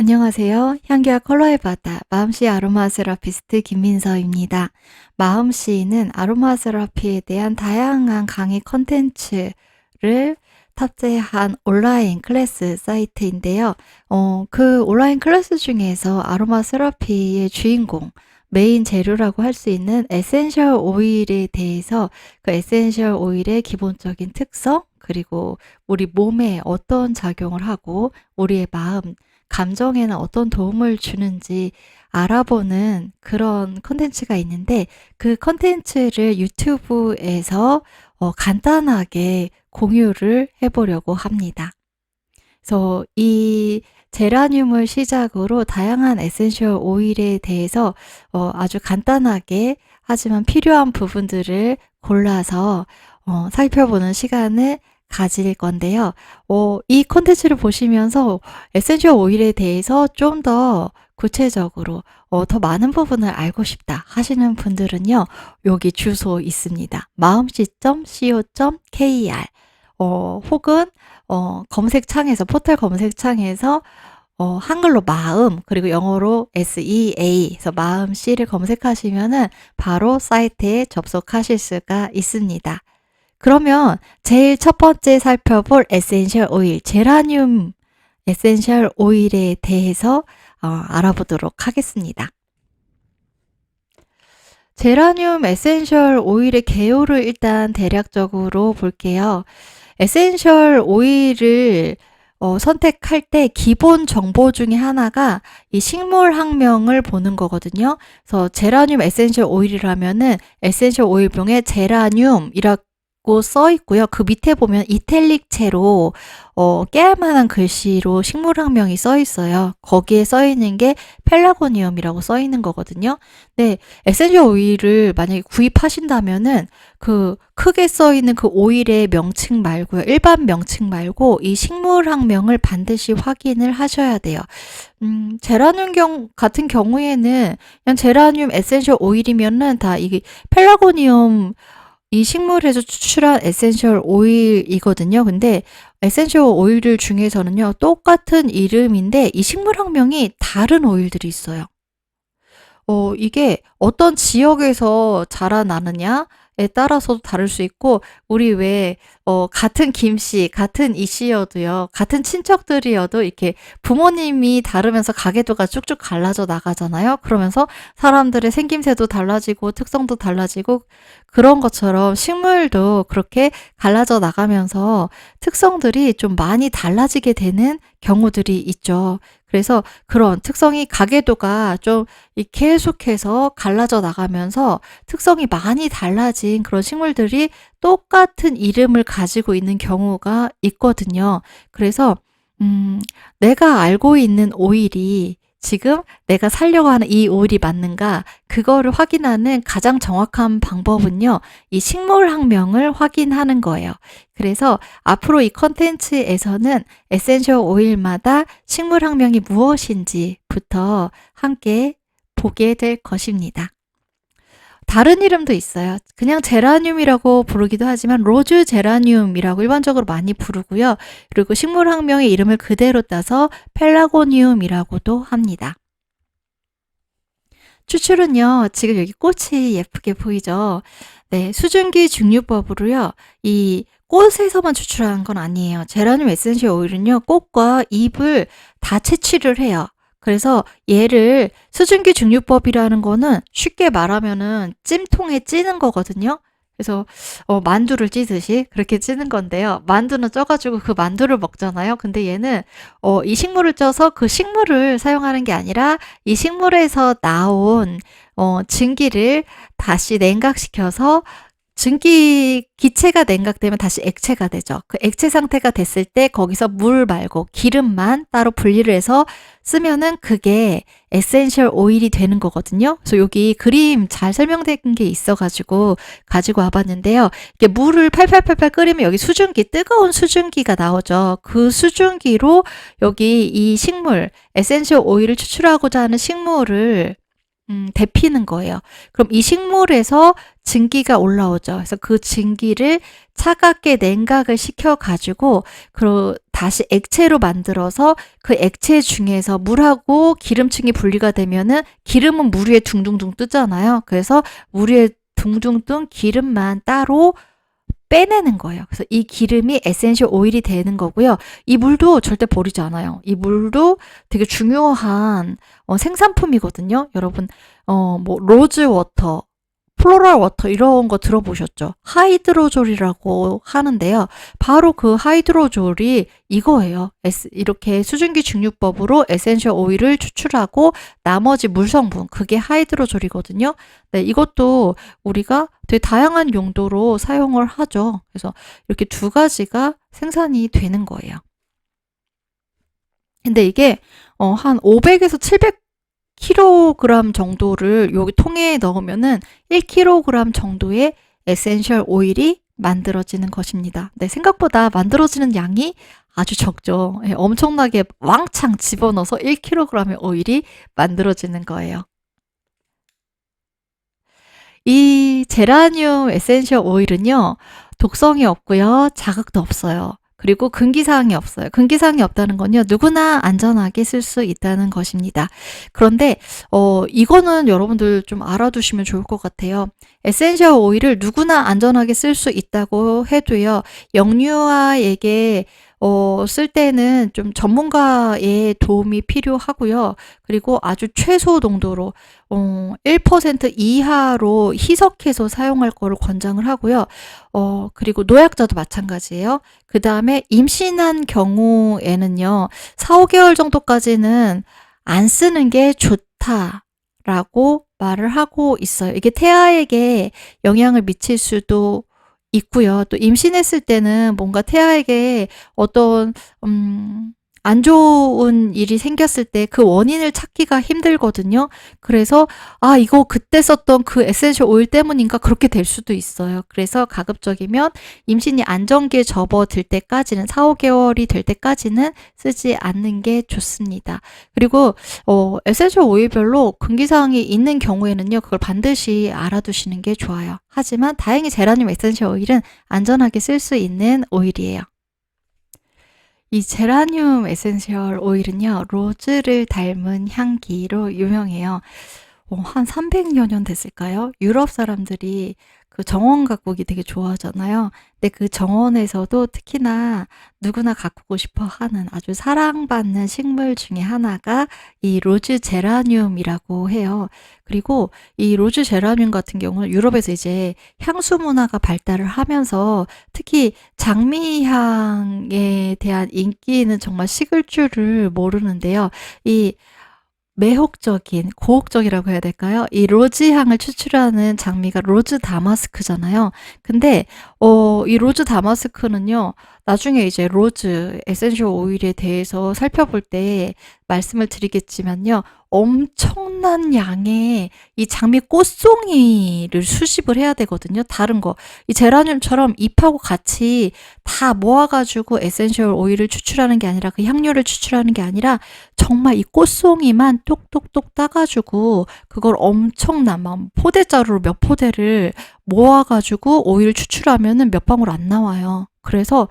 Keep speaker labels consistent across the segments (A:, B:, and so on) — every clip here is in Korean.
A: 안녕하세요. 향기와 컬러의 바다 마음씨 아로마 세라피스트 김민서입니다. 마음씨는 아로마 세라피에 대한 다양한 강의 컨텐츠를 탑재한 온라인 클래스 사이트인데요. 그 온라인 클래스 중에서 아로마 세라피의 주인공, 메인 재료라고 할 수 있는 에센셜 오일에 대해서 그 에센셜 오일의 기본적인 특성, 그리고 우리 몸에 어떤 작용을 하고 우리의 마음, 감정에는 어떤 도움을 주는지 알아보는 그런 컨텐츠가 있는데, 그 컨텐츠를 유튜브에서 간단하게 공유를 해보려고 합니다. 그래서 이 제라늄을 시작으로 다양한 에센셜 오일에 대해서 아주 간단하게 하지만 필요한 부분들을 골라서 살펴보는 시간을 가질 건데요. 이 콘텐츠를 보시면서 에센셜 오일에 대해서 좀 더 구체적으로 더 많은 부분을 알고 싶다 하시는 분들은요, 여기 주소 있습니다. 마음씨.co.kr 혹은 검색창에서, 포털 검색창에서 한글로 마음, 그리고 영어로 SEA, 그래서 마음씨를 검색하시면은 바로 사이트에 접속하실 수가 있습니다. 그러면 제일 첫 번째 살펴볼 에센셜 오일, 제라늄 에센셜 오일에 대해서 알아보도록 하겠습니다. 제라늄 에센셜 오일의 개요를 일단 대략적으로 볼게요. 에센셜 오일을 선택할 때 기본 정보 중에 하나가 이 식물 학명을 보는 거거든요. 그래서 제라늄 에센셜 오일이라면은 에센셜 오일명에 제라늄이라고 써 있고요. 그 밑에 보면 이탈릭체로 깨알만한 글씨로 식물학명이 써 있어요. 거기에 써 있는 게 펠라고니움이라고 써 있는 거거든요. 네, 에센셜 오일을 만약에 구입하신다면은 그 크게 써 있는 그 오일의 명칭 말고요, 일반 명칭 말고 이 식물학명을 반드시 확인을 하셔야 돼요. 제라늄 같은 경우에는 그냥 제라늄 에센셜 오일이면은 다 이게 펠라고니움, 이 식물에서 추출한 에센셜 오일이거든요. 근데 에센셜 오일 중에서는요, 똑같은 이름인데 이 식물학명이 다른 오일들이 있어요. 이게 어떤 지역에서 자라나느냐에 따라서도 다를 수 있고, 우리 왜 같은 김씨, 같은 이씨여도요, 같은 친척들이어도 이렇게 부모님이 다르면서 가계도가 쭉쭉 갈라져 나가잖아요. 그러면서 사람들의 생김새도 달라지고 특성도 달라지고, 그런 것처럼 식물도 그렇게 갈라져 나가면서 특성들이 좀 많이 달라지게 되는 경우들이 있죠. 그래서 그런 특성이, 가계도가 좀 계속해서 갈라져 나가면서 특성이 많이 달라진 그런 식물들이 똑같은 이름을 가지고 있는 경우가 있거든요. 그래서 내가 알고 있는 오일이 지금 내가 살려고 하는 이 오일이 맞는가, 그거를 확인하는 가장 정확한 방법은요, 이 식물학명을 확인하는 거예요. 그래서 앞으로 이 컨텐츠에서는 에센셜 오일마다 식물학명이 무엇인지부터 함께 보게 될 것입니다. 다른 이름도 있어요. 그냥 제라늄이라고 부르기도 하지만 로즈 제라늄이라고 일반적으로 많이 부르고요. 그리고 식물학명의 이름을 그대로 따서 펠라고니움이라고도 합니다. 추출은요, 지금 여기 꽃이 예쁘게 보이죠? 네, 수증기 증류법으로요, 이 꽃에서만 추출하는 건 아니에요. 제라늄 에센셜 오일은요, 꽃과 잎을 다 채취를 해요. 그래서 얘를, 수증기 증류법이라는 거는 쉽게 말하면은 찜통에 찌는 거거든요. 그래서 만두를 찌듯이 그렇게 찌는 건데요. 만두는 쪄가지고 그 만두를 먹잖아요. 근데 얘는 이 식물을 쪄서 그 식물을 사용하는 게 아니라 이 식물에서 나온 증기를 다시 냉각시켜서, 증기 기체가 냉각되면 다시 액체가 되죠. 그 액체 상태가 됐을 때 거기서 물 말고 기름만 따로 분리를 해서 쓰면은 그게 에센셜 오일이 되는 거거든요. 그래서 여기 그림 잘 설명된 게 있어가지고 가지고 와봤는데요. 이게 물을 팔팔팔팔 끓이면 여기 수증기, 뜨거운 수증기가 나오죠. 그 수증기로 여기 이 식물, 에센셜 오일을 추출하고자 하는 식물을 데피는 거예요. 그럼 이 식물에서 증기가 올라오죠. 그래서 그 증기를 차갑게 냉각을 시켜가지고 다시 액체로 만들어서 그 액체 중에서 물하고 기름층이 분리가 되면은 기름은 물 위에 둥둥둥 뜨잖아요. 그래서 물 위에 둥둥 뜬 기름만 따로 빼내는 거예요. 그래서 이 기름이 에센셜 오일이 되는 거고요. 이 물도 절대 버리지 않아요. 이 물도 되게 중요한 생산품이거든요. 여러분 뭐 로즈 워터, 플로럴 워터 이런 거 들어보셨죠? 하이드로졸이라고 하는데요. 바로 그 하이드로졸이 이거예요. 이렇게 수증기 증류법으로 에센셜 오일을 추출하고 나머지 물 성분, 그게 하이드로졸이거든요. 네, 이것도 우리가 되게 다양한 용도로 사용을 하죠. 그래서 이렇게 두 가지가 생산이 되는 거예요. 근데 이게 한 500에서 700kg 정도를 여기 통에 넣으면은 1kg 정도의 에센셜 오일이 만들어지는 것입니다. 네, 생각보다 만들어지는 양이 아주 적죠. 네, 엄청나게 왕창 집어넣어서 1kg의 오일이 만들어지는 거예요. 이 제라늄 에센셜 오일은요, 독성이 없고요, 자극도 없어요. 그리고 금기사항이 없어요. 금기사항이 없다는 건요, 누구나 안전하게 쓸 수 있다는 것입니다. 그런데 이거는 여러분들 좀 알아두시면 좋을 것 같아요. 에센셜 오일을 누구나 안전하게 쓸 수 있다고 해도요, 영유아에게 쓸 때는 좀 전문가의 도움이 필요하고요. 그리고 아주 최소 농도로 1% 이하로 희석해서 사용할 거를 권장을 하고요. 그리고 노약자도 마찬가지예요. 그 다음에 임신한 경우에는요, 4, 5개월 정도까지는 안 쓰는 게 좋다라고 말을 하고 있어요. 이게 태아에게 영향을 미칠 수도 있고요. 또 임신했을 때는 뭔가 태아에게 어떤 안 좋은 일이 생겼을 때 그 원인을 찾기가 힘들거든요. 그래서 이거 그때 썼던 그 에센셜 오일 때문인가 그렇게 될 수도 있어요. 그래서 가급적이면 임신이 안정기에 접어들 때까지는 4, 5개월이 될 때까지는 쓰지 않는 게 좋습니다. 그리고 에센셜 오일별로 금기사항이 있는 경우에는요. 그걸 반드시 알아두시는 게 좋아요. 하지만 다행히 제라늄 에센셜 오일은 안전하게 쓸 수 있는 오일이에요. 이 제라늄 에센셜 오일은요, 로즈를 닮은 향기로 유명해요. 한 300여 년 됐을까요? 유럽 사람들이 그 정원 가꾸기 되게 좋아하잖아요. 근데 그 정원에서도 특히나 누구나 가꾸고 싶어 하는 아주 사랑받는 식물 중에 하나가 이 로즈 제라늄이라고 해요. 그리고 이 로즈 제라늄 같은 경우는 유럽에서 이제 향수 문화가 발달을 하면서 특히 장미향에 대한 인기는 정말 식을 줄을 모르는데요. 이 매혹적인, 고혹적이라고 해야 될까요? 이 로즈 향을 추출하는 장미가 로즈 다마스크잖아요. 근데 이 로즈 다마스크는요, 나중에 이제 로즈 에센셜 오일에 대해서 살펴볼 때 말씀을 드리겠지만요, 엄청난 양의 이 장미 꽃송이를 수집을 해야 되거든요. 다른 거. 이 제라늄처럼 잎하고 같이 다 모아가지고 에센셜 오일을 추출하는 게 아니라, 그 향료를 추출하는 게 아니라 정말 이 꽃송이만 똑똑똑 따가지고 그걸 엄청난 막 포대자루로 몇 포대를 모아가지고 오일을 추출하면은 몇 방울 안 나와요. 그래서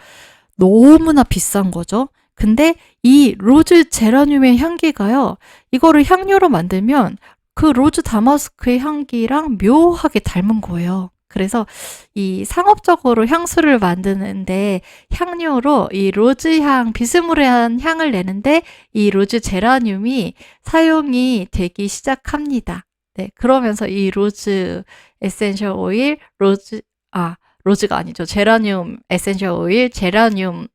A: 너무나 비싼 거죠. 근데 이 로즈 제라늄의 향기가요, 이거를 향료로 만들면 그 로즈 다마스크의 향기랑 묘하게 닮은 거예요. 그래서 이 상업적으로 향수를 만드는데 향료로 이 로즈향, 비스무리한 향을 내는데 이 로즈 제라늄이 사용이 되기 시작합니다. 네, 그러면서 이 로즈 에센셜 오일, 로즈가 아니죠. 제라늄 에센셜 오일, 제라늄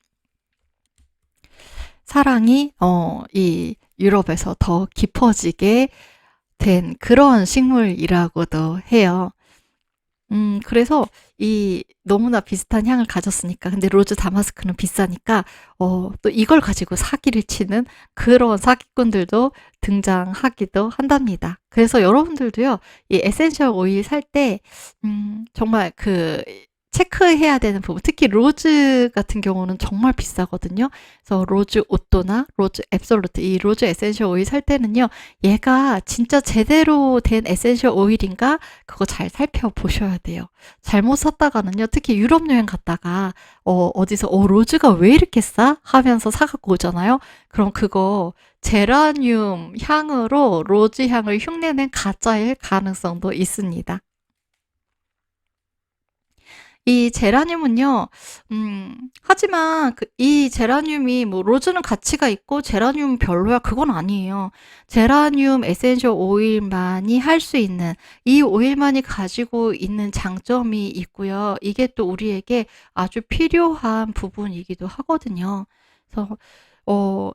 A: 사랑이 이 유럽에서 더 깊어지게 된 그런 식물이라고도 해요. 그래서 이 너무나 비슷한 향을 가졌으니까, 근데 로즈 다마스크는 비싸니까 또 이걸 가지고 사기를 치는 그런 사기꾼들도 등장하기도 한답니다. 그래서 여러분들도요, 이 에센셜 오일 살 때 정말 그 체크해야 되는 부분, 특히 로즈 같은 경우는 정말 비싸거든요. 그래서 로즈 오또나 로즈 앱솔루트, 이 로즈 에센셜 오일 살 때는요, 얘가 진짜 제대로 된 에센셜 오일인가 그거 잘 살펴보셔야 돼요. 잘못 샀다가는요, 특히 유럽 여행 갔다가 어디서 로즈가 왜 이렇게 싸? 하면서 사갖고 오잖아요. 그럼 그거 제라늄 향으로 로즈 향을 흉내낸 가짜일 가능성도 있습니다. 이 제라늄은요, 하지만 이 제라늄이 뭐 로즈는 가치가 있고 제라늄 별로야 그건 아니에요. 제라늄 에센셜 오일만이 할 수 있는, 이 오일만이 가지고 있는 장점이 있고요. 이게 또 우리에게 아주 필요한 부분이기도 하거든요. 그래서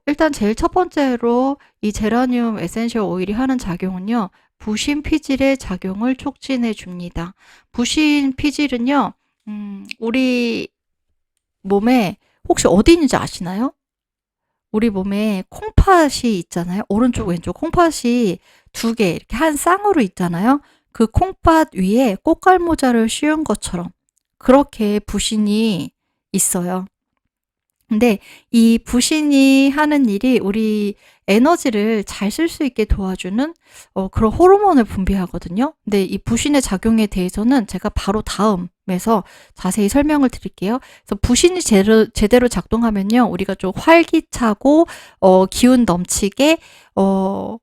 A: 일단 제일 첫 번째로 이 제라늄 에센셜 오일이 하는 작용은요, 부신 피질의 작용을 촉진해 줍니다. 부신 피질은요, 우리 몸에 혹시 어디 있는지 아시나요? 우리 몸에 콩팥이 있잖아요. 오른쪽, 왼쪽 콩팥이 두 개, 이렇게 한 쌍으로 있잖아요. 그 콩팥 위에 꽃갈모자를 씌운 것처럼 그렇게 부신이 있어요. 근데 이 부신이 하는 일이 우리 에너지를 잘 쓸 수 있게 도와주는 그런 호르몬을 분비하거든요. 근데 이 부신의 작용에 대해서는 제가 바로 다음에서 자세히 설명을 드릴게요. 그래서 부신이 제대로 작동하면요, 우리가 좀 활기차고 기운 넘치게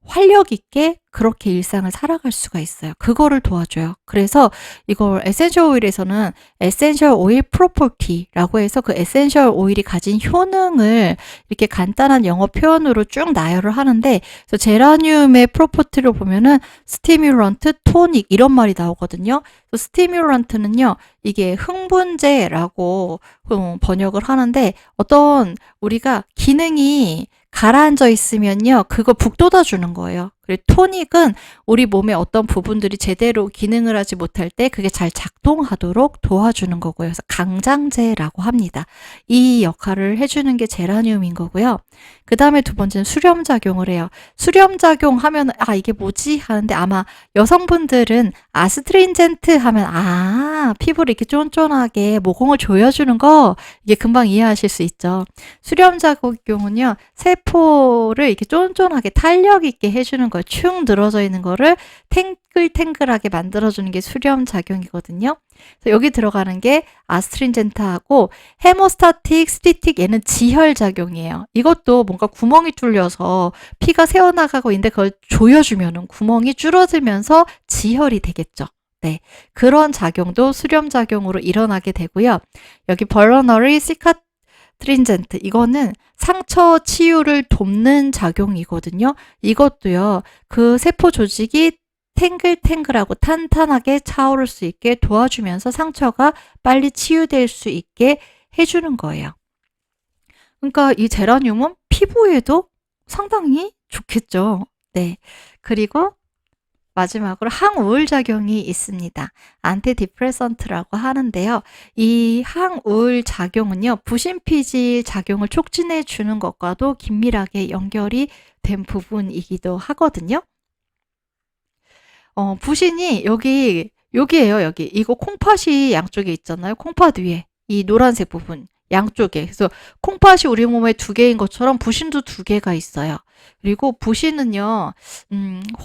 A: 활력 있게 그렇게 일상을 살아갈 수가 있어요. 그거를 도와줘요. 그래서 이걸 에센셜 오일에서는 에센셜 오일 프로퍼티라고 해서 그 에센셜 오일이 가진 효능을 이렇게 간단한 영어 표현으로 쭉 나열을 하는데, 그래서 제라늄의 프로퍼티를 보면은 스티뮬런트, 토닉 이런 말이 나오거든요. 그래서 스티뮬런트는요, 이게 흥분제라고 번역을 하는데, 어떤 우리가 기능이 가라앉아 있으면요, 그거 북돋아 주는 거예요. 그리고 토닉은 우리 몸의 어떤 부분들이 제대로 기능을 하지 못할 때 그게 잘 작동하도록 도와주는 거고요. 그래서 강장제라고 합니다. 이 역할을 해주는 게 제라늄인 거고요. 그 다음에 두 번째는 수렴작용을 해요. 수렴작용 하면 이게 뭐지? 하는데, 아마 여성분들은 아스트린젠트 하면 피부를 이렇게 쫀쫀하게 모공을 조여주는 거, 이게 금방 이해하실 수 있죠. 수렴작용은요, 세포를 이렇게 쫀쫀하게 탄력 있게 해주는 거예요. 축 늘어져 있는 거를 탱글탱글하게 만들어주는 게 수렴작용이거든요. 그래서 여기 들어가는 게 아스트린젠트하고 헤모스타틱, 스티틱, 얘는 지혈작용이에요. 이것도 뭔가 구멍이 뚫려서 피가 새어나가고 있는데 그걸 조여주면은 구멍이 줄어들면서 지혈이 되겠죠. 네, 그런 작용도 수렴작용으로 일어나게 되고요. 여기 벌러너리 시카트린젠트, 이거는 상처 치유를 돕는 작용이거든요. 이것도요, 그 세포 조직이 탱글탱글하고 탄탄하게 차오를 수 있게 도와주면서 상처가 빨리 치유될 수 있게 해주는 거예요. 그러니까 이 제라늄은 피부에도 상당히 좋겠죠. 네. 그리고 마지막으로 항우울 작용이 있습니다. 안티디프레선트라고 하는데요. 이 항우울 작용은요, 부신피질 작용을 촉진해 주는 것과도 긴밀하게 연결이 된 부분이기도 하거든요. 부신이 여기에요, 여기. 이거 콩팥이 양쪽에 있잖아요. 콩팥 위에. 이 노란색 부분. 양쪽에. 그래서 콩팥이 우리 몸에 두 개인 것처럼 부신도 두 개가 있어요. 그리고 부신은요,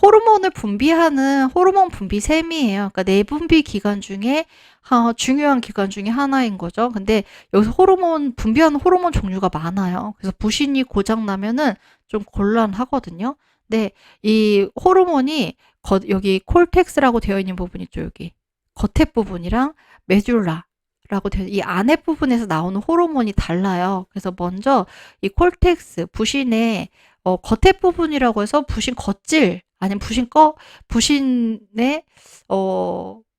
A: 호르몬을 분비하는 호르몬 분비샘이에요. 그러니까 내분비 기관 중에 중요한 기관 중에 하나인 거죠. 근데 여기서 분비하는 호르몬 종류가 많아요. 그래서 부신이 고장나면은 좀 곤란하거든요. 근데 이 호르몬이 여기 콜텍스라고 되어 있는 부분 있죠, 여기. 겉에 부분이랑 메듈라라고 되어 이 안에 부분에서 나오는 호르몬이 달라요. 그래서 먼저 이 콜텍스, 부신의 겉에 부분이라고 해서 부신 겉질, 아니면 부신의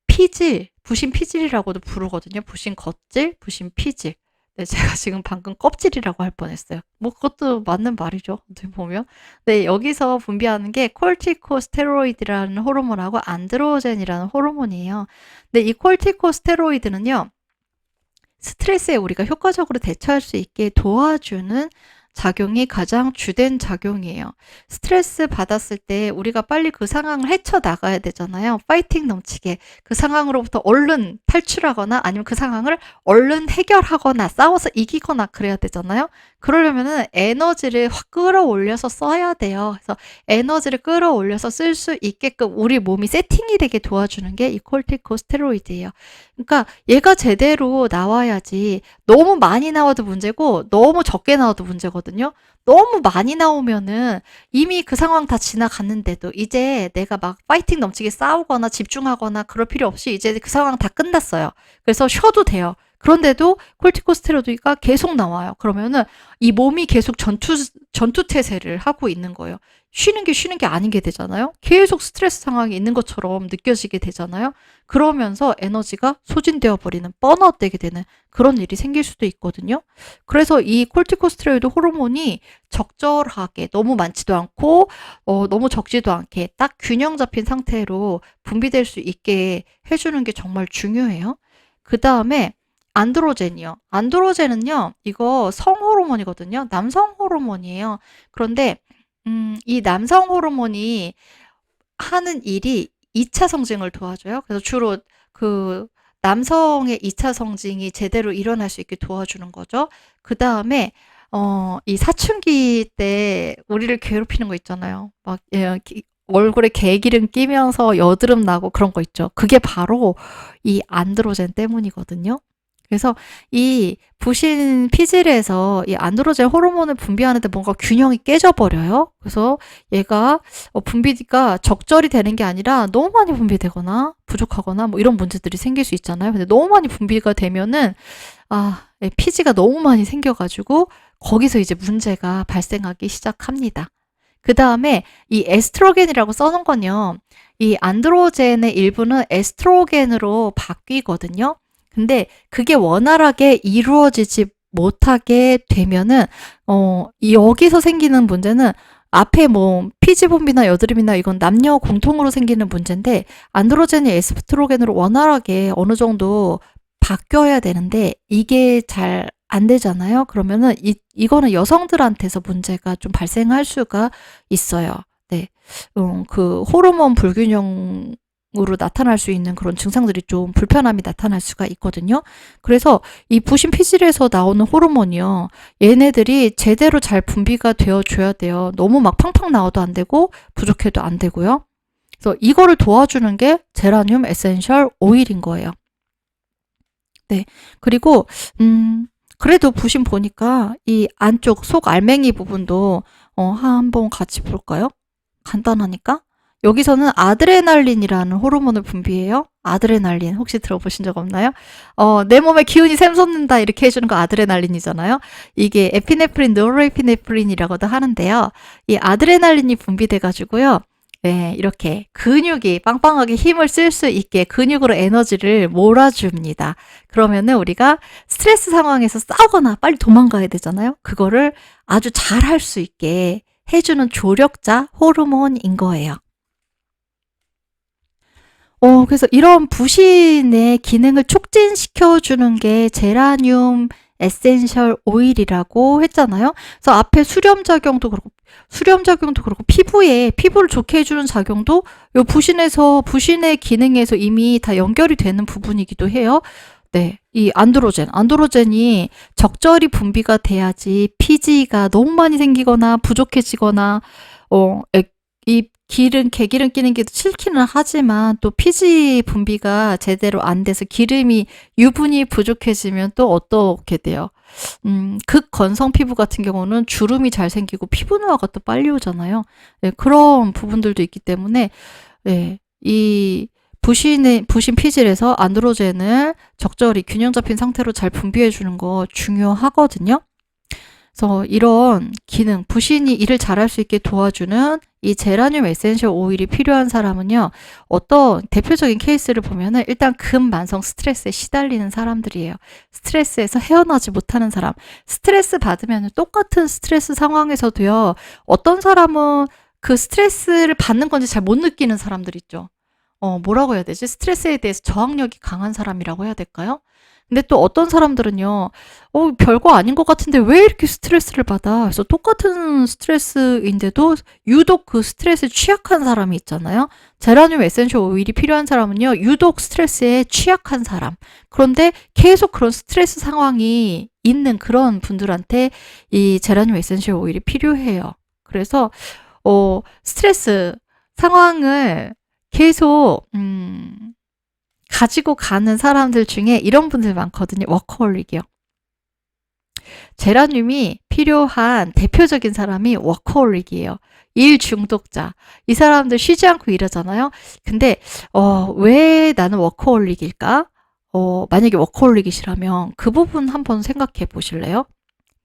A: 피질, 부신 피질이라고도 부르거든요. 부신 겉질, 부신 피질. 네, 제가 지금 방금 껍질이라고 할 뻔했어요. 뭐 그것도 맞는 말이죠, 어떻게 보면. 네, 여기서 분비하는 게 콜티코스테로이드라는 호르몬하고 안드로젠이라는 호르몬이에요. 근데 이 콜티코스테로이드는요, 스트레스에 우리가 효과적으로 대처할 수 있게 도와주는 작용이 가장 주된 작용이에요. 스트레스 받았을 때 우리가 빨리 그 상황을 헤쳐나가야 되잖아요. 파이팅 넘치게 그 상황으로부터 얼른 탈출하거나 아니면 그 상황을 얼른 해결하거나 싸워서 이기거나 그래야 되잖아요. 그러려면은 에너지를 확 끌어올려서 써야 돼요. 그래서 에너지를 끌어올려서 쓸 수 있게끔 우리 몸이 세팅이 되게 도와주는 게 이 코르티코스테로이드예요. 그러니까 얘가 제대로 나와야지. 너무 많이 나와도 문제고 너무 적게 나와도 문제거든요. 너무 많이 나오면은 이미 그 상황 다 지나갔는데도 이제 내가 막 파이팅 넘치게 싸우거나 집중하거나 그럴 필요 없이 이제 그 상황 다 끝났어요. 그래서 쉬어도 돼요. 그런데도 콜티코스테로이드가 계속 나와요. 그러면은 이 몸이 계속 전투태세를 하고 있는 거예요. 쉬는 게 아닌 게 되잖아요. 계속 스트레스 상황이 있는 것처럼 느껴지게 되잖아요. 그러면서 에너지가 소진되어 버리는 번아웃 되게 되는 그런 일이 생길 수도 있거든요. 그래서 이 콜티코스테로이드 호르몬이 적절하게 너무 많지도 않고 너무 적지도 않게 딱 균형 잡힌 상태로 분비될 수 있게 해주는 게 정말 중요해요. 그 다음에 안드로젠이요. 안드로젠은요, 이거 성호르몬이거든요. 남성 호르몬이에요. 그런데 이 남성 호르몬이 하는 일이 2차 성징을 도와줘요. 그래서 주로 그 남성의 2차 성징이 제대로 일어날 수 있게 도와주는 거죠. 그 다음에 이 사춘기 때 우리를 괴롭히는 거 있잖아요. 막 얼굴에 개기름 끼면서 여드름 나고 그런 거 있죠. 그게 바로 이 안드로젠 때문이거든요. 그래서 이 부신 피질에서 이 안드로젠 호르몬을 분비하는데 뭔가 균형이 깨져버려요. 그래서 얘가 분비가 적절히 되는 게 아니라 너무 많이 분비되거나 부족하거나 뭐 이런 문제들이 생길 수 있잖아요. 근데 너무 많이 분비가 되면은 피지가 너무 많이 생겨가지고 거기서 이제 문제가 발생하기 시작합니다. 그 다음에 이 에스트로겐이라고 써놓은 건요. 이 안드로젠의 일부는 에스트로겐으로 바뀌거든요. 근데 그게 원활하게 이루어지지 못하게 되면은 여기서 생기는 문제는 앞에 뭐 피지분비나 여드름이나 이건 남녀 공통으로 생기는 문제인데 안드로젠이 에스트로겐으로 원활하게 어느 정도 바뀌어야 되는데 이게 잘 안 되잖아요. 그러면은 이거는 여성들한테서 문제가 좀 발생할 수가 있어요. 네. 그 호르몬 불균형 으로 나타날 수 있는 그런 증상들이 좀 불편함이 나타날 수가 있거든요. 그래서 이 부신 피질에서 나오는 호르몬이요. 얘네들이 제대로 잘 분비가 되어줘야 돼요. 너무 막 팡팡 나와도 안 되고 부족해도 안 되고요. 그래서 이거를 도와주는 게 제라늄 에센셜 오일인 거예요. 네. 그리고 그래도 부신 보니까 이 안쪽 속 알맹이 부분도 한번 같이 볼까요? 간단하니까. 여기서는 아드레날린이라는 호르몬을 분비해요. 아드레날린 혹시 들어보신 적 없나요? 내 몸에 기운이 샘솟는다 이렇게 해주는 거 아드레날린이잖아요. 이게 에피네프린, 노르에피네프린이라고도 하는데요. 이 아드레날린이 분비돼가지고요. 네, 이렇게 근육이 빵빵하게 힘을 쓸 수 있게 근육으로 에너지를 몰아줍니다. 그러면은 우리가 스트레스 상황에서 싸우거나 빨리 도망가야 되잖아요. 그거를 아주 잘 할 수 있게 해주는 조력자 호르몬인 거예요. 그래서 이런 부신의 기능을 촉진시켜주는 게 제라늄 에센셜 오일이라고 했잖아요. 그래서 앞에 수렴작용도 그렇고 피부를 좋게 해주는 작용도 요 부신의 기능에서 이미 다 연결이 되는 부분이기도 해요. 네, 이 안드로젠이 적절히 분비가 돼야지 피지가 너무 많이 생기거나 부족해지거나 이 개기름 끼는 게 싫기는 하지만 또 피지 분비가 제대로 안 돼서 유분이 부족해지면 또 어떻게 돼요? 극건성 피부 같은 경우는 주름이 잘 생기고 피부 노화가 또 빨리 오잖아요. 네, 그런 부분들도 있기 때문에 네, 이 부신 피질에서 안드로젠을 적절히 균형 잡힌 상태로 잘 분비해 주는 거 중요하거든요. 그래서 이런 기능, 부신이 일을 잘할 수 있게 도와주는 이 제라늄 에센셜 오일이 필요한 사람은요. 어떤 대표적인 케이스를 보면은 일단 근만성 스트레스에 시달리는 사람들이에요. 스트레스에서 헤어나지 못하는 사람. 스트레스 받으면 똑같은 스트레스 상황에서도요. 어떤 사람은 그 스트레스를 받는 건지 잘 못 느끼는 사람들 있죠. 뭐라고 해야 되지? 스트레스에 대해서 저항력이 강한 사람이라고 해야 될까요? 근데 또 어떤 사람들은요, 별거 아닌 것 같은데 왜 이렇게 스트레스를 받아? 그래서 똑같은 스트레스인데도 유독 그 스트레스에 취약한 사람이 있잖아요. 제라늄 에센셜 오일이 필요한 사람은요, 유독 스트레스에 취약한 사람. 그런데 계속 그런 스트레스 상황이 있는 그런 분들한테 이 제라늄 에센셜 오일이 필요해요. 그래서, 스트레스 상황을 계속, 가지고 가는 사람들 중에 이런 분들 많거든요. 워커홀릭이요. 제라늄이 필요한 대표적인 사람이 워커홀릭이에요. 일 중독자. 이 사람들 쉬지 않고 일하잖아요. 근데 왜 나는 워커홀릭일까? 만약에 워커홀릭이시라면 그 부분 한번 생각해 보실래요?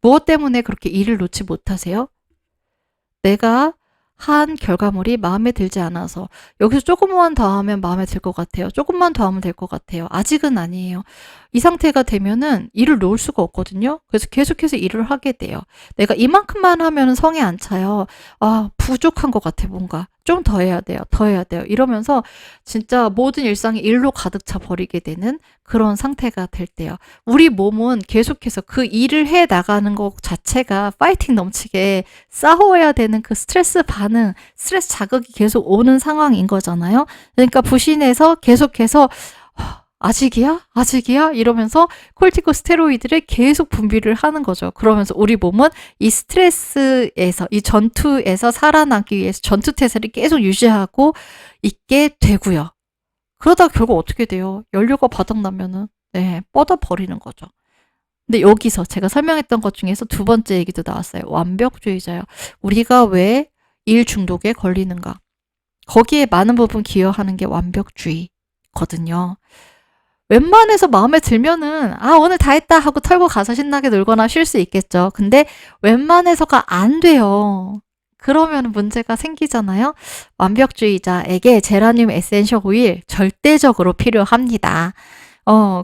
A: 무엇 때문에 그렇게 일을 놓지 못하세요? 내가 한 결과물이 마음에 들지 않아서 여기서 조금만 더 하면 마음에 들 것 같아요. 조금만 더 하면 될 것 같아요. 아직은 아니에요. 이 상태가 되면은 일을 놓을 수가 없거든요. 그래서 계속해서 일을 하게 돼요. 내가 이만큼만 하면은 성에 안 차요. 부족한 것 같아, 뭔가. 좀 더 해야 돼요. 더 해야 돼요. 이러면서 진짜 모든 일상이 일로 가득 차 버리게 되는 그런 상태가 될 때요. 우리 몸은 계속해서 그 일을 해 나가는 것 자체가 파이팅 넘치게 싸워야 되는 그 스트레스 반응, 스트레스 자극이 계속 오는 상황인 거잖아요. 그러니까 부신해서 계속해서 아직이야? 아직이야? 이러면서 콜티코스테로이드를 계속 분비를 하는 거죠. 그러면서 우리 몸은 이 스트레스에서, 이 전투에서 살아나기 위해서 전투태세를 계속 유지하고 있게 되고요. 그러다 결국 어떻게 돼요? 연료가 바닥나면은, 뻗어버리는 거죠. 근데 여기서 제가 설명했던 것 중에서 두 번째 얘기도 나왔어요. 완벽주의자요. 우리가 왜 일 중독에 걸리는가? 거기에 많은 부분 기여하는 게 완벽주의거든요. 웬만해서 마음에 들면은 오늘 다 했다 하고 털고 가서 신나게 놀거나 쉴 수 있겠죠. 근데 웬만해서가 안 돼요. 그러면 문제가 생기잖아요. 완벽주의자에게 제라늄 에센셜 오일 절대적으로 필요합니다.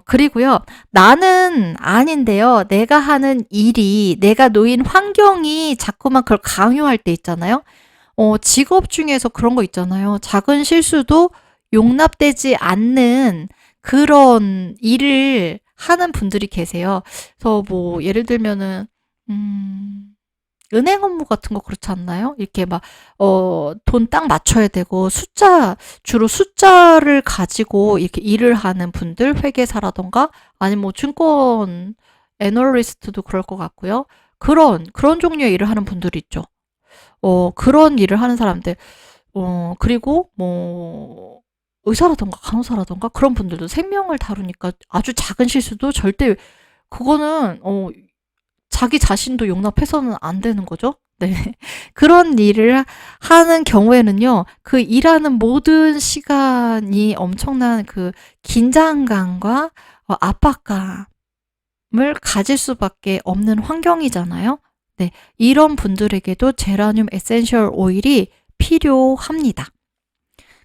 A: 그리고요. 나는 아닌데요. 내가 하는 일이, 내가 놓인 환경이 자꾸만 그걸 강요할 때 있잖아요. 직업 중에서 그런 거 있잖아요. 작은 실수도 용납되지 않는 그런 일을 하는 분들이 계세요. 그래서 뭐 예를 들면은 은행 업무 같은 거 그렇지 않나요? 이렇게 막 돈 딱 맞춰야 되고 주로 숫자를 가지고 이렇게 일을 하는 분들, 회계사라던가 아니면 뭐 증권 애널리스트도 그럴 것 같고요. 그런 종류의 일을 하는 분들이 있죠. 그런 일을 하는 사람들. 그리고 뭐 의사라던가 간호사라던가 그런 분들도 생명을 다루니까 아주 작은 실수도 절대 그거는 자기 자신도 용납해서는 안 되는 거죠. 네. 그런 일을 하는 경우에는요. 그 일하는 모든 시간이 엄청난 그 긴장감과 압박감을 가질 수밖에 없는 환경이잖아요. 네. 이런 분들에게도 제라늄 에센셜 오일이 필요합니다.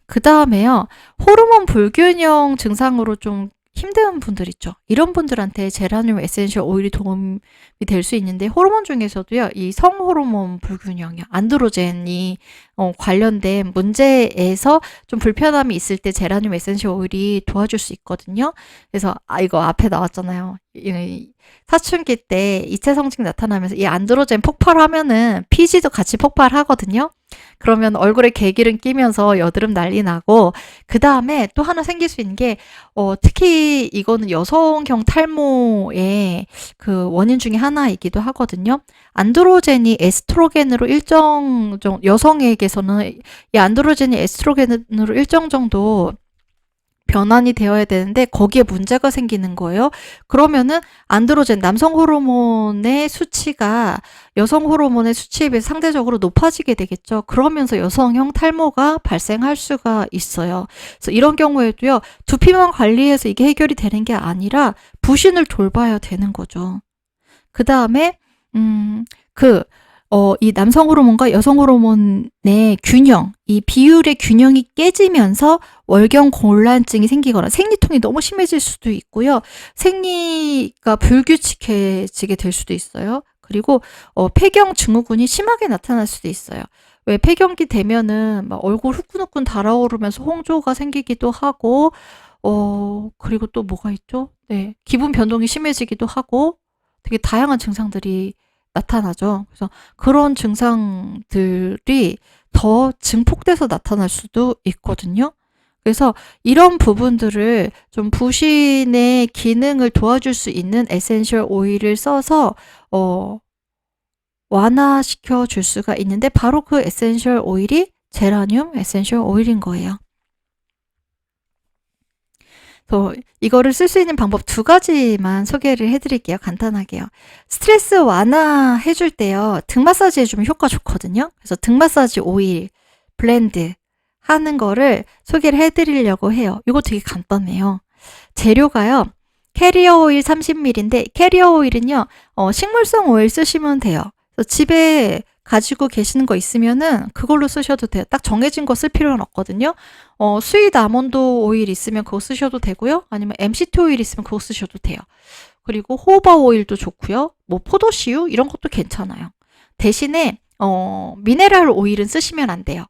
A: 그 다음에요. 호르몬 불균형 증상으로 좀 힘든 분들 있죠. 이런 분들한테 제라늄 에센셜 오일이 도움이 될 수 있는데 호르몬 중에서도요. 이 성호르몬 불균형이요. 안드로젠이 관련된 문제에서 좀 불편함이 있을 때 제라늄 에센셜 오일이 도와줄 수 있거든요. 그래서 이거 앞에 나왔잖아요. 사춘기 때 이체 성징 나타나면서 이 안드로젠 폭발하면은 피지도 같이 폭발하거든요. 그러면 얼굴에 개기름 끼면서 여드름 난리 나고 그 다음에 또 하나 생길 수 있는 게 특히 이거는 여성형 탈모의 그 원인 중에 하나이기도 하거든요. 안드로젠이 에스트로겐으로 여성에게서는 이 안드로젠이 에스트로겐으로 일정 정도 변환이 되어야 되는데 거기에 문제가 생기는 거예요. 그러면은 안드로젠 남성 호르몬의 수치가 여성 호르몬의 수치에 비해 상대적으로 높아지게 되겠죠. 그러면서 여성형 탈모가 발생할 수가 있어요. 그래서 이런 경우에도요. 두피만 관리해서 이게 해결이 되는 게 아니라 부신을 돌봐야 되는 거죠. 그 다음에 이 남성 호르몬과 여성 호르몬의 균형, 이 비율의 균형이 깨지면서 월경 곤란증이 생기거나 생리통이 너무 심해질 수도 있고요. 생리가 불규칙해지게 될 수도 있어요. 그리고 폐경 증후군이 심하게 나타날 수도 있어요. 왜 폐경기 되면은 막 얼굴 후끈후끈 달아오르면서 홍조가 생기기도 하고 그리고 또 뭐가 있죠? 네. 기분 변동이 심해지기도 하고 되게 다양한 증상들이 나타나죠. 그래서 그런 증상들이 더 증폭돼서 나타날 수도 있거든요. 그래서 이런 부분들을 좀 부신의 기능을 도와줄 수 있는 에센셜 오일을 써서 완화시켜 줄 수가 있는데 바로 그 에센셜 오일이 제라늄 에센셜 오일인 거예요. 이거를 쓸 수 있는 방법 2가지만 소개를 해드릴게요. 간단하게요. 스트레스 완화해줄 때요. 등 마사지 해주면 효과 좋거든요. 그래서 등 마사지 오일 블렌드 하는 거를 소개를 해드리려고 해요. 이거 되게 간단해요. 재료가요. 캐리어 오일 30ml인데 캐리어 오일은요. 식물성 오일 쓰시면 돼요. 그래서 집에 가지고 계시는 거 있으면은 그걸로 쓰셔도 돼요. 딱 정해진 거 쓸 필요는 없거든요. 스윗 아몬드 오일 있으면 그거 쓰셔도 되고요. 아니면 MCT 오일 있으면 그거 쓰셔도 돼요. 그리고 호바 오일도 좋고요. 뭐 포도씨유 이런 것도 괜찮아요. 대신에 미네랄 오일은 쓰시면 안 돼요.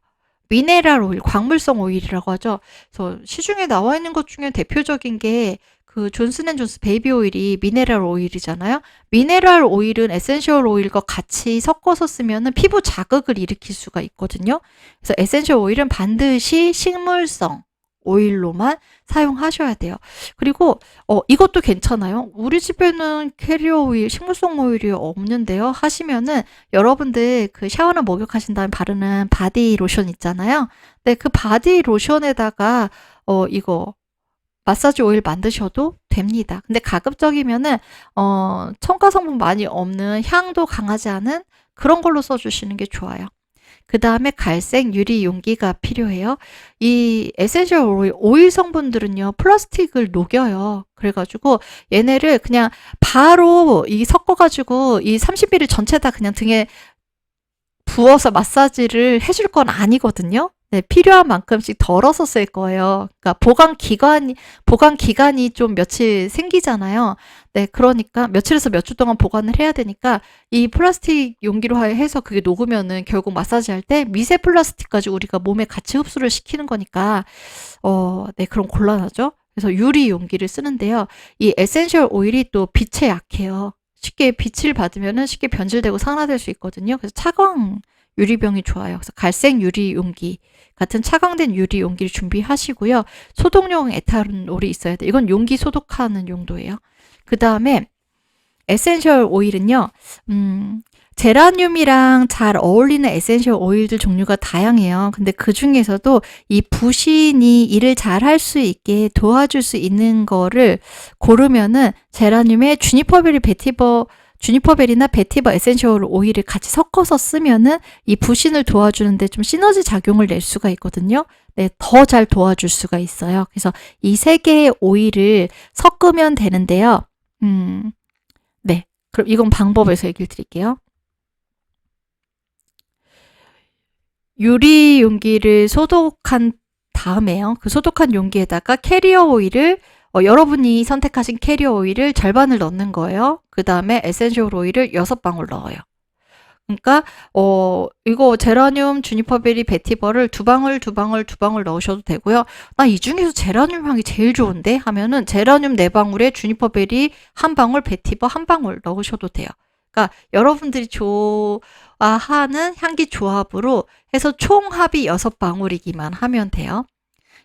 A: 미네랄 오일, 광물성 오일이라고 하죠. 그래서 시중에 나와 있는 것 중에 대표적인 게 그 존슨앤존스 베이비 오일이 미네랄 오일이잖아요. 미네랄 오일은 에센셜 오일과 같이 섞어서 쓰면은 피부 자극을 일으킬 수가 있거든요. 그래서 에센셜 오일은 반드시 식물성 오일로만 사용하셔야 돼요. 그리고 이것도 괜찮아요. 우리 집에는 캐리어 오일, 식물성 오일이 없는데요. 하시면은 여러분들 그 샤워나 목욕하신 다음에 바르는 바디 로션 있잖아요. 네, 그 바디 로션에다가 이거 마사지 오일 만드셔도 됩니다. 근데 가급적이면은 첨가 성분 많이 없는 향도 강하지 않은 그런 걸로 써주시는 게 좋아요. 그 다음에 갈색 유리 용기가 필요해요. 이 에센셜 오일 성분들은요, 플라스틱을 녹여요. 그래가지고 얘네를 그냥 바로 섞어가지고 이 30ml 전체 다 그냥 등에 부어서 마사지를 해줄 건 아니거든요. 네, 필요한 만큼씩 덜어서 쓸 거예요. 그러니까 보관 기간이 좀 며칠 생기잖아요. 네, 그러니까 며칠에서 몇 주 동안 보관을 해야 되니까 이 플라스틱 용기로 해서 그게 녹으면은 결국 마사지 할 때 미세 플라스틱까지 우리가 몸에 같이 흡수를 시키는 거니까 네, 그럼 곤란하죠. 그래서 유리 용기를 쓰는데요. 이 에센셜 오일이 또 빛에 약해요. 쉽게 빛을 받으면은 쉽게 변질되고 산화될 수 있거든요. 그래서 차광 유리병이 좋아요. 그래서 갈색 유리 용기 같은 차광된 유리 용기를 준비하시고요. 소독용 에탄올이 있어야 돼요. 이건 용기 소독하는 용도예요. 그 다음에 에센셜 오일은요. 제라늄이랑 잘 어울리는 에센셜 오일들 종류가 다양해요. 근데 그 중에서도 이 부신이 일을 잘 할 수 있게 도와줄 수 있는 거를 고르면은 제라늄의 주니퍼벨이나 베티버 에센셜 오일을 같이 섞어서 쓰면은 이 부신을 도와주는데 좀 시너지 작용을 낼 수가 있거든요. 네, 더 잘 도와줄 수가 있어요. 그래서 이 3개의 오일을 섞으면 되는데요. 네. 그럼 이건 방법에서 얘기를 드릴게요. 유리 용기를 소독한 다음에요. 그 소독한 용기에다가 캐리어 오일을 여러분이 선택하신 캐리어 오일을 절반을 넣는 거예요. 그 다음에 에센셜 오일을 6방울 넣어요. 그러니까 이거 제라늄, 주니퍼베리, 베티버를 2방울 넣으셔도 되고요. 나 이 중에서 제라늄 향이 제일 좋은데 하면은 제라늄 4방울에 주니퍼베리 1방울, 베티버 1방울 넣으셔도 돼요. 그러니까 여러분들이 좋아하는 향기 조합으로 해서 총 합이 6방울이기만 하면 돼요.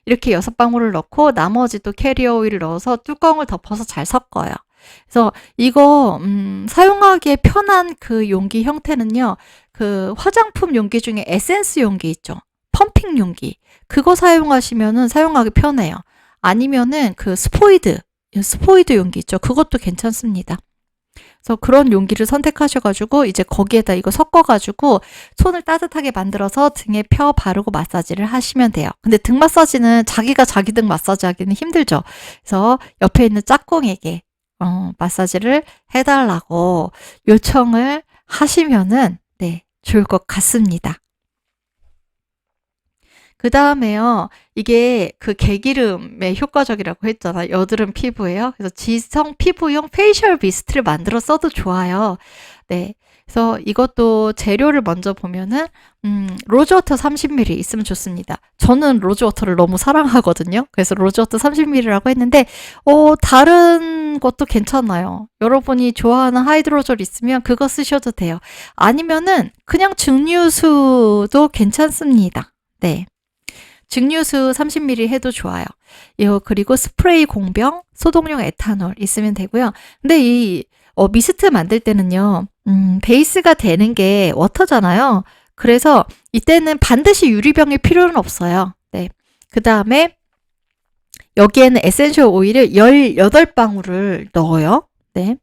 A: 이렇게 6방울을 넣고 나머지 또 캐리어 오일을 넣어서 뚜껑을 덮어서 잘 섞어요. 그래서 이거 사용하기에 편한 그 용기 형태는요. 그 화장품 용기 중에 에센스 용기 있죠. 펌핑 용기. 그거 사용하시면은 사용하기 편해요. 아니면은 그 스포이드 용기 있죠. 그것도 괜찮습니다. 그래서 그런 용기를 선택하셔가지고 이제 거기에다 이거 섞어가지고 손을 따뜻하게 만들어서 등에 펴 바르고 마사지를 하시면 돼요. 근데 등 마사지는 자기가 자기 등 마사지 하기는 힘들죠. 그래서 옆에 있는 짝꿍에게 마사지를 해달라고 요청을 하시면은 네, 좋을 것 같습니다. 그 다음에요. 이게 그 개기름에 효과적이라고 했잖아. 여드름 피부에요. 그래서 지성 피부용 페이셜 미스트를 만들어 써도 좋아요. 네. 그래서 이것도 재료를 먼저 보면은 로즈워터 30ml 있으면 좋습니다. 저는 로즈워터를 너무 사랑하거든요. 그래서 로즈워터 30ml라고 했는데 다른 것도 괜찮아요. 여러분이 좋아하는 하이드로졸 있으면 그거 쓰셔도 돼요. 아니면은 그냥 증류수도 괜찮습니다. 네. 증류수 30ml 해도 좋아요. 그리고 스프레이 공병, 소독용 에탄올 있으면 되고요. 근데 이 미스트 만들 때는요, 베이스가 되는 게 워터잖아요. 그래서 이때는 반드시 유리병일 필요는 없어요. 네. 그 다음에 여기에는 에센셜 오일을 18방울을 넣어요. 네.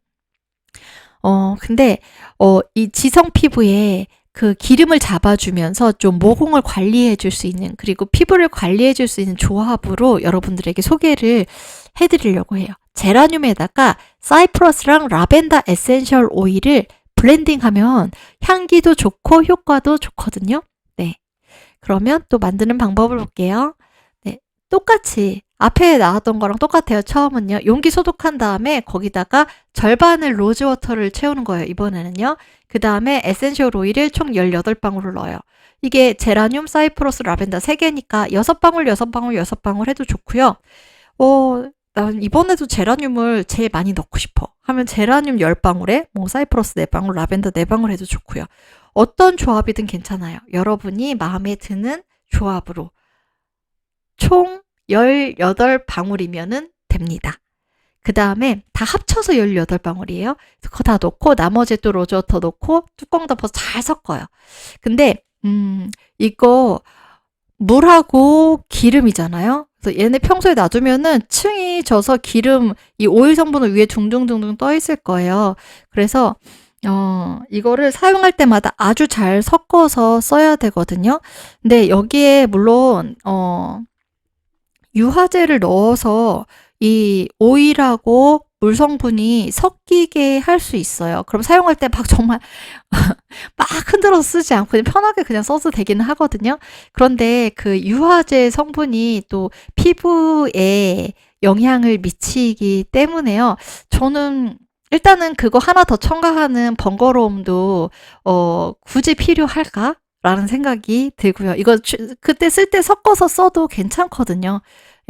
A: 근데, 이 지성 피부에 그 기름을 잡아주면서 좀 모공을 관리해 줄 수 있는, 그리고 피부를 관리해 줄 수 있는 조합으로 여러분들에게 소개를 해드리려고 해요. 제라늄에다가 사이프러스랑 라벤더 에센셜 오일을 블렌딩하면 향기도 좋고 효과도 좋거든요. 네. 그러면 또 만드는 방법을 볼게요. 네. 똑같이 앞에 나왔던 거랑 똑같아요. 처음은요. 용기 소독한 다음에 거기다가 절반을 로즈워터를 채우는 거예요. 이번에는요. 그 다음에 에센셜 오일을 총 18방울을 넣어요. 이게 제라늄, 사이프러스, 라벤더 3개니까 6방울, 6방울, 6방울 해도 좋고요. 난 이번에도 제라늄을 제일 많이 넣고 싶어. 하면 제라늄 10방울에 뭐 사이프러스 4방울, 라벤더 4방울 해도 좋고요. 어떤 조합이든 괜찮아요. 여러분이 마음에 드는 조합으로 총 18방울이면은 됩니다. 그 다음에 다 합쳐서 18방울이에요. 그거 다 넣고 나머지 또 로즈워터 넣고 뚜껑 덮어서 잘 섞어요. 근데 이거 물하고 기름이잖아요. 그래서 얘네 평소에 놔두면은 층이 져서 기름, 이 오일 성분은 위에 둥둥둥둥 떠 있을 거예요. 그래서 이거를 사용할 때마다 아주 잘 섞어서 써야 되거든요. 근데 여기에 물론 유화제를 넣어서 이 오일하고 물 성분이 섞이게 할 수 있어요. 그럼 사용할 때 막 정말 막 흔들어서 쓰지 않고 그냥 편하게 그냥 써도 되기는 하거든요. 그런데 그 유화제 성분이 또 피부에 영향을 미치기 때문에요. 저는 일단은 그거 하나 더 첨가하는 번거로움도 굳이 필요할까? 라는 생각이 들고요. 이거 그때 쓸 때 섞어서 써도 괜찮거든요.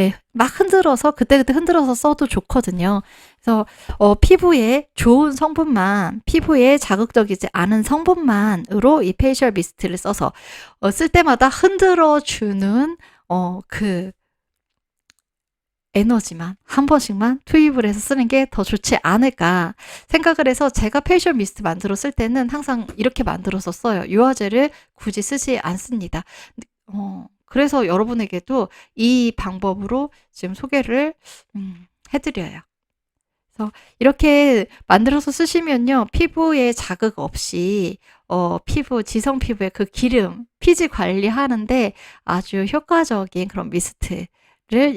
A: 예, 막 흔들어서 그때그때 흔들어서 써도 좋거든요. 그래서 피부에 좋은 성분만, 피부에 자극적이지 않은 성분만으로 이 페이셜 미스트를 써서 쓸 때마다 흔들어 주는 그 에너지만 한 번씩만 투입을 해서 쓰는 게 더 좋지 않을까 생각을 해서 제가 페이셜 미스트 만들어 쓸 때는 항상 이렇게 만들어서 써요. 유화제를 굳이 쓰지 않습니다. 그래서 여러분에게도 이 방법으로 지금 소개를 해드려요. 그래서 이렇게 만들어서 쓰시면요. 피부에 자극 없이 지성 피부의 그 기름, 피지 관리하는데 아주 효과적인 그런 미스트를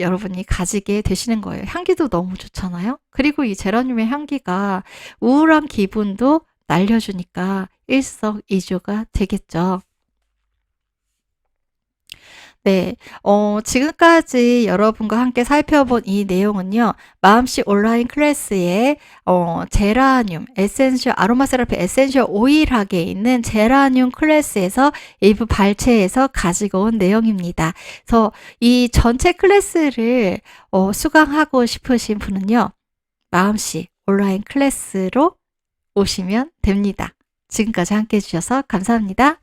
A: 여러분이 가지게 되시는 거예요. 향기도 너무 좋잖아요. 그리고 이 제라늄의 향기가 우울한 기분도 날려주니까 일석이조가 되겠죠. 네. 지금까지 여러분과 함께 살펴본 이 내용은요. 마음씨 온라인 클래스에 제라늄 아로마 세라피 에센셜 오일하게 있는 제라늄 클래스에서 일부 발췌해서 가지고 온 내용입니다. 그래서 이 전체 클래스를 수강하고 싶으신 분은요. 마음씨 온라인 클래스로 오시면 됩니다. 지금까지 함께 해주셔서 감사합니다.